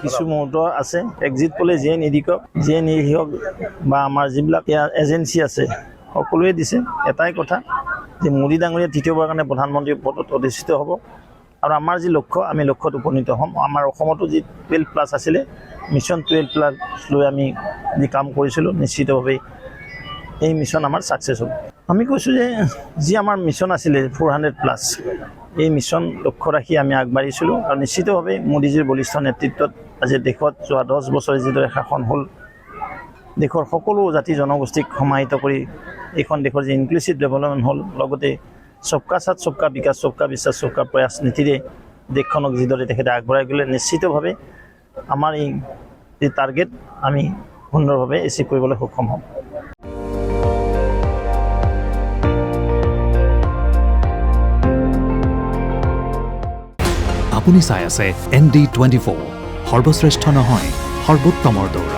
কিছু মুহূৰ্ত আছে এক্সিট পলে যিয়ে নিদিয়ক বা আমাৰ যিবিলাক এজেঞ্চি আছে সকলোৱে দিছে এটাই কথা যে মোদী ডাঙৰীয়া তৃতীয়বাৰৰ কাৰণে প্ৰধানমন্ত্ৰী পদত অধিষ্ঠিত হ'ব আৰু আমাৰ যি লক্ষ্য আমি লক্ষ্যত উপনীত হ'ম আমাৰ অসমতো যি 12+ আছিলে মিছন 12+ লৈ আমি যি কাম কৰিছিলোঁ নিশ্চিতভাৱে এই মিছন আমাৰ ছাকচেছ হ'ব আমি কৈছোঁ যে যি আমাৰ মিছন আছিলে 400+ এই মিছন লক্ষ্য ৰাখি আমি আগবাঢ়িছিলোঁ আৰু নিশ্চিতভাৱে মোদীজীৰ বলিষ্ঠ নেতৃত্বত আজি দেশত যোৱা 10 বছৰে যিদৰে শাসন হ'ল দেশৰ সকলো জাতি জনগোষ্ঠীক সমাহিত কৰি এইখন দেশৰ যি ইনক্লুচিভ ডেভেলপমেণ্ট হ'ল লগতে সবকা সাথ সবকা বিকাশ সবকা বিশ্বাস সবকা প্ৰয়াস নীতিৰে দেশখনক যিদৰে তেখেতে আগবঢ়াই গ'লে নিশ্চিতভাৱে আমাৰ এই যি টাৰ্গেট আমি সুন্দৰভাৱে এচিভ কৰিবলৈ সক্ষম হ'ম আপুনি চাই আছে ND24 সৰ্বশ্ৰেষ্ঠ নহয় সৰ্বোত্তমৰ দৌৰ